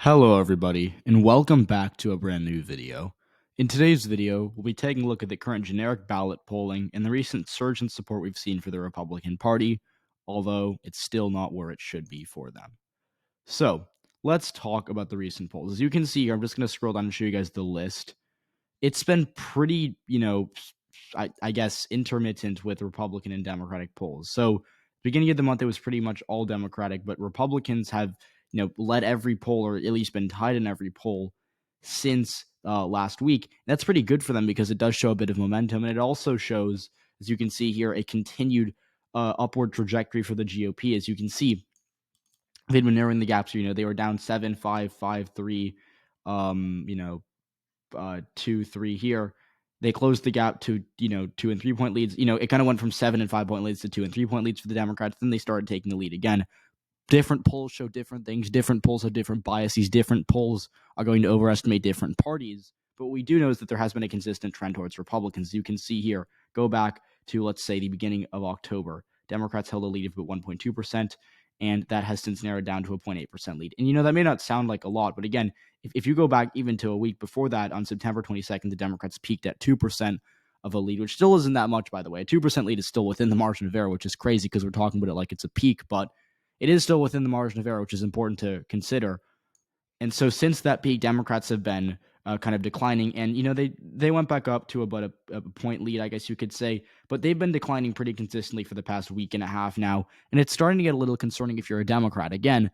Hello everybody, and welcome back to a brand new video. In today's video, we'll be taking a look at the current generic ballot polling and the recent surge in support we've seen for the Republican Party, although it's still not where it should be for them. So, let's talk about the recent polls. As you can see here, I'm just going to scroll down and show you guys the list. It's been pretty, I guess, intermittent with Republican and Democratic polls. So, beginning of the month, it was pretty much all Democratic, but Republicans have led every poll or at least been tied in every poll since last week. That's pretty good for them because it does show a bit of momentum. And it also shows, as you can see here, a continued upward trajectory for the GOP. As you can see, they've been narrowing the gaps. They were down 7, 5, 5, 3, 2, 3 here. They closed the gap to, 2 and 3 point leads. It kind of went from 7 and 5 point leads to 2 and 3 point leads for the Democrats. Then they started taking the lead again. Different polls show different things. Different polls have different biases. Different polls are going to overestimate different parties. But what we do know is that there has been a consistent trend towards Republicans. You can see here, go back to, let's say, the beginning of October. Democrats held a lead of about 1.2%, and that has since narrowed down to a 0.8% lead. And, that may not sound like a lot, but again, if you go back even to a week before that, on September 22nd, the Democrats peaked at 2% of a lead, which still isn't that much, by the way. A 2% lead is still within the margin of error, which is crazy because we're talking about it like it's a peak, but it is still within the margin of error, which is important to consider. And so since that peak, Democrats have been kind of declining. And, they went back up to about a point lead, I guess you could say. But they've been declining pretty consistently for the past week and a half now. And it's starting to get a little concerning if you're a Democrat. Again,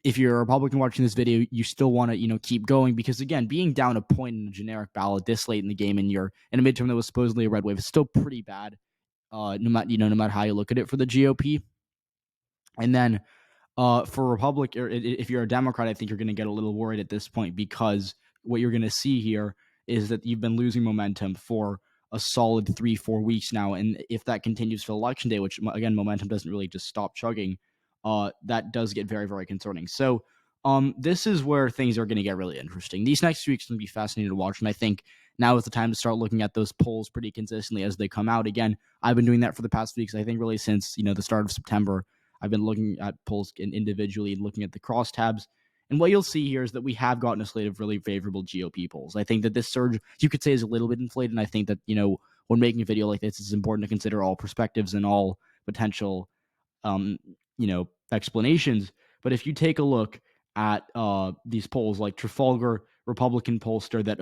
if you're a Republican watching this video, you still want to, keep going. Because, again, being down a point in a generic ballot this late in the game and you're in a midterm that was supposedly a red wave is still pretty bad, no matter how you look at it for the GOP. And then for Republic, or if you're a Democrat, I think you're going to get a little worried at this point because what you're going to see here is that you've been losing momentum for a solid 3-4 weeks now. And if that continues for election day, which, again, momentum doesn't really just stop chugging, that does get very, very concerning. So this is where things are going to get really interesting. These next 2 weeks are going to be fascinating to watch. And I think now is the time to start looking at those polls pretty consistently as they come out. Again, I've been doing that for the past weeks. I think really since, the start of September. I've been looking at polls individually, looking at the crosstabs. And what you'll see here is that we have gotten a slate of really favorable GOP polls. I think that this surge, you could say, is a little bit inflated. And I think that, when making a video like this, it's important to consider all perspectives and all potential, explanations. But if you take a look at these polls like Trafalgar, Republican pollster that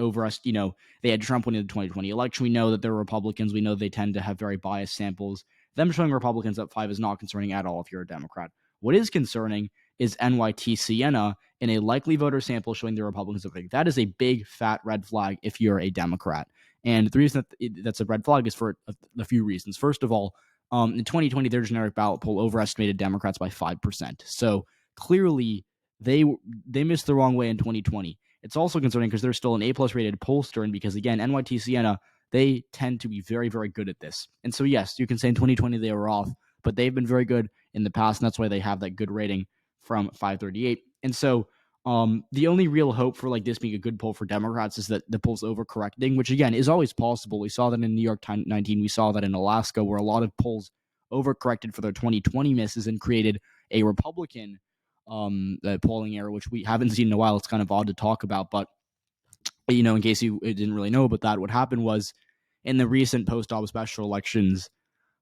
they had Trump winning the 2020 election. We know that they're Republicans. We know they tend to have very biased samples. Them showing Republicans up 5 is not concerning at all if you're a Democrat. What is concerning is NYT Siena in a likely voter sample showing the Republicans up 5. That is a big, fat red flag if you're a Democrat. And the reason that's a red flag is for a few reasons. First of all, in 2020, their generic ballot poll overestimated Democrats by 5%. So clearly, they missed the wrong way in 2020. It's also concerning because they're still an A+ rated pollster, and because, again, NYT Siena, they tend to be very, very good at this. And so, yes, you can say in 2020 they were off, but they've been very good in the past, and that's why they have that good rating from FiveThirtyEight. And so the only real hope for this being a good poll for Democrats is that the poll's overcorrecting, which, again, is always possible. We saw that in New York 19. We saw that in Alaska, where a lot of polls overcorrected for their 2020 misses and created a Republican polling error, which we haven't seen in a while. It's kind of odd to talk about, but in case you didn't really know about that, what happened was in the recent post-op special elections,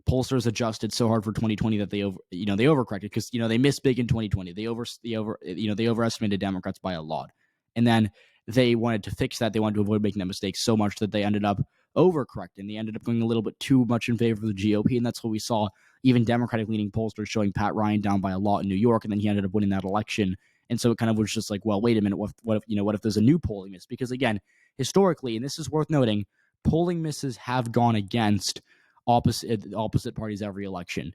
pollsters adjusted so hard for 2020 that they overcorrected because they missed big in 2020. They overestimated Democrats by a lot, and then they wanted to fix that. They wanted to avoid making that mistake so much that they ended up overcorrecting. They ended up going a little bit too much in favor of the GOP, and that's what we saw. Even Democratic-leaning pollsters showing Pat Ryan down by a lot in New York, and then he ended up winning that election. And so it kind of was just like, well, wait a minute, what if there's a new polling miss? Because, again, historically, and this is worth noting, polling misses have gone against opposite parties every election.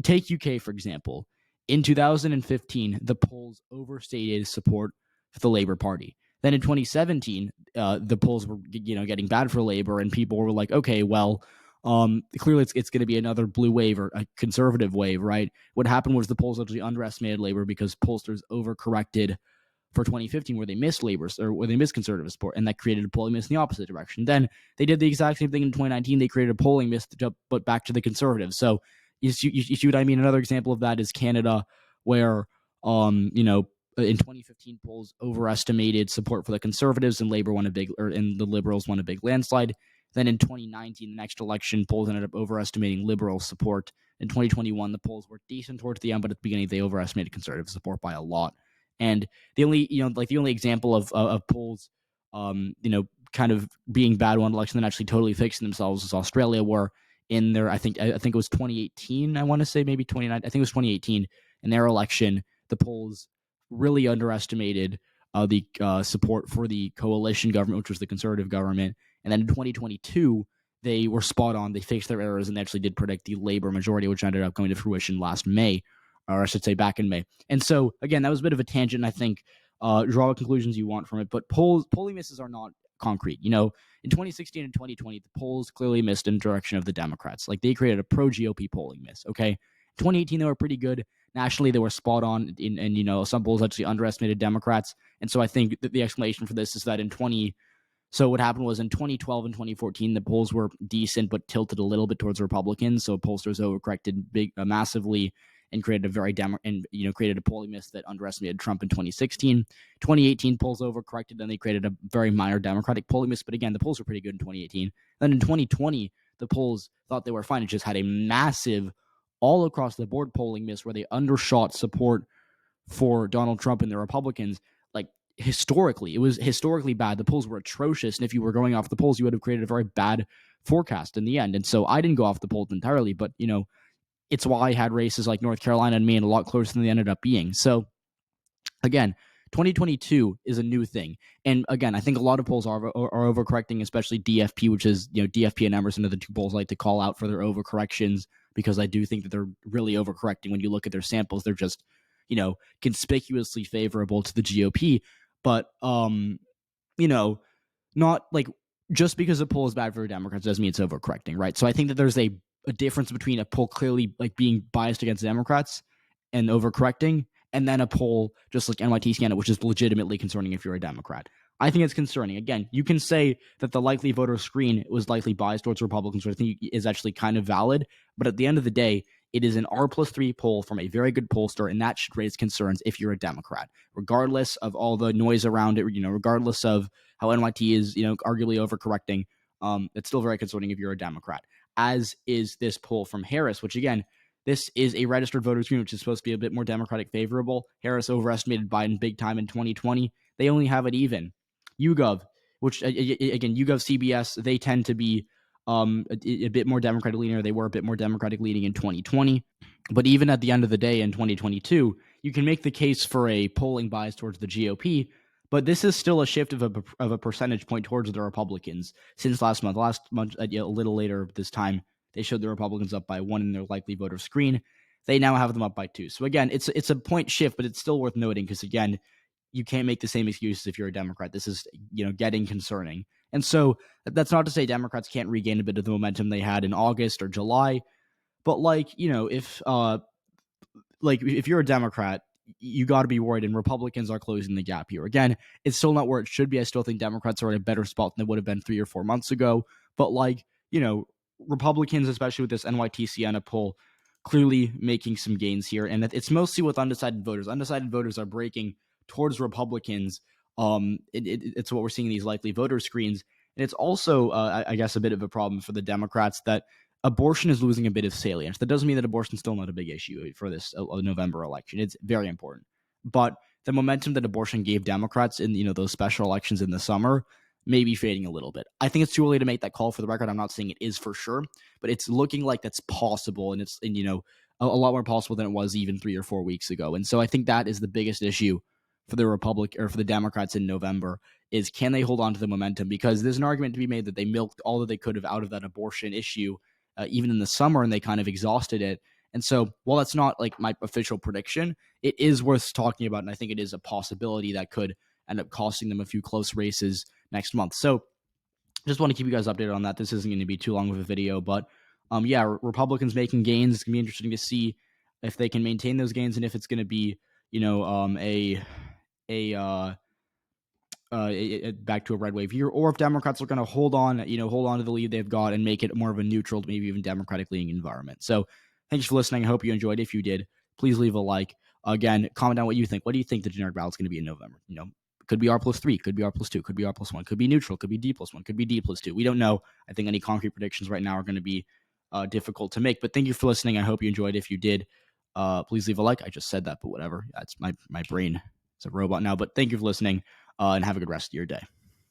Take UK, for example. In 2015, the polls overstated support for the Labour Party. Then in 2017, the polls were getting bad for Labour, and people were like, okay, well, clearly it's going to be another blue wave or a conservative wave, right? What happened was the polls actually underestimated Labour because pollsters overcorrected for 2015 where they missed Labour's or where they missed conservative support, and that created a polling miss in the opposite direction. Then they did the exact same thing in 2019. They created a polling miss but back to the conservatives. So you see what I mean? Another example of that is Canada, where in 2015 polls overestimated support for the conservatives, and and the liberals won a big landslide. Then in 2019, the next election, polls ended up overestimating liberal support. In 2021, the polls were decent towards the end, but at the beginning, they overestimated conservative support by a lot. And the only example of polls, kind of being bad one election and actually totally fixing themselves is Australia, where in their, I think it was 2018, I want to say maybe 29, I think it was 2018, in their election, the polls really underestimated the support for the coalition government, which was the conservative government. And then in 2022, they were spot on. They fixed their errors and actually did predict the Labor majority, which ended up coming to fruition last May, or I should say back in May. And so, again, that was a bit of a tangent. I think draw the conclusions you want from it. But polling misses are not concrete. In 2016 and 2020, the polls clearly missed in the direction of the Democrats. Like, they created a pro-GOP polling miss, okay? 2018, they were pretty good. Nationally, they were spot on, and some polls actually underestimated Democrats. And so I think that the explanation for this is that so what happened was in 2012 and 2014, the polls were decent but tilted a little bit towards Republicans. So pollsters overcorrected massively and created created a polling miss that underestimated Trump in 2016. 2018 polls overcorrected, and they created a very minor Democratic polling miss. But again, the polls were pretty good in 2018. Then in 2020, the polls thought they were fine. It just had a massive all across the board polling miss where they undershot support for Donald Trump and the Republicans. Like, historically, it was historically bad. The polls were atrocious. And if you were going off the polls, you would have created a very bad forecast in the end. And so I didn't go off the polls entirely, but, it's why I had races like North Carolina and Maine a lot closer than they ended up being. So again, 2022 is a new thing. And again, I think a lot of polls are overcorrecting, especially DFP, which is, DFP and Emerson are the two polls I like to call out for their overcorrections, because I do think that they're really overcorrecting. When you look at their samples, they're just, conspicuously favorable to the GOP. But, not like just because a poll is bad for Democrats doesn't mean it's overcorrecting, right? So I think that there's a difference between a poll clearly like being biased against Democrats and overcorrecting, and then a poll just like NYT Scanner, which is legitimately concerning if you're a Democrat. I think it's concerning. Again, you can say that the likely voter screen was likely biased towards Republicans, which I think is actually kind of valid. But at the end of the day, it is an R+3 poll from a very good pollster, and that should raise concerns if you're a Democrat, regardless of all the noise around it, regardless of how NYT is, arguably overcorrecting. It's still very concerning if you're a Democrat, as is this poll from Harris, which, again, this is a registered voter screen, which is supposed to be a bit more Democratic favorable. Harris overestimated Biden big time in 2020. They only have it even. YouGov, which, again, YouGov CBS, they tend to be a bit more Democratic leaning, or they were a bit more Democratic leaning in 2020. But even at the end of the day in 2022, you can make the case for a polling bias towards the GOP, but this is still a shift of a percentage point towards the Republicans since last month. Last month, a little later this time, they showed the Republicans up by 1 in their likely voter screen. They now have them up by 2. So again, it's a point shift, but it's still worth noting because, again, you can't make the same excuses if you're a Democrat. This is, getting concerning. And so that's not to say Democrats can't regain a bit of the momentum they had in August or July. But if you're a Democrat, you got to be worried, and Republicans are closing the gap here. Again, it's still not where it should be. I still think Democrats are in a better spot than they would have been 3 or 4 months ago. But Republicans, especially with this NYT Siena poll, clearly making some gains here. And it's mostly with undecided voters. Undecided voters are breaking towards Republicans. It's what we're seeing in these likely voter screens. And it's also, I guess, a bit of a problem for the Democrats that abortion is losing a bit of salience. That doesn't mean that abortion is still not a big issue for this November election. It's very important. But the momentum that abortion gave Democrats in, those special elections in the summer may be fading a little bit. I think it's too early to make that call for the record. I'm not saying it is for sure, but it's looking like that's possible, and it's a lot more possible than it was even 3 or 4 weeks ago. And so I think that is the biggest issue for the Democrats in November, is can they hold on to the momentum? Because there's an argument to be made that they milked all that they could have out of that abortion issue, even in the summer, and they kind of exhausted it. And so while that's not like my official prediction, it is worth talking about, and I think it is a possibility that could end up costing them a few close races next month. So just want to keep you guys updated on that. This isn't going to be too long of a video, but Republicans making gains. It's going to be interesting to see if they can maintain those gains, and if it's going to be, back to a red wave year, or if Democrats are going to hold on to the lead they've got and make it more of a neutral, maybe even Democratic leaning environment. So thanks for listening. I hope you enjoyed. If you did, please leave a like. Again, comment down what you think. What do you think the generic ballot's going to be in November? Could be R+3, could be R+2, could be R+1, could be neutral, could be D+1, could be D+2. We don't know. I think any concrete predictions right now are going to be difficult to make. But thank you for listening. I hope you enjoyed. If you did, please leave a like. I just said that, but whatever. That's my brain. It's a robot now. But thank you for listening, and have a good rest of your day.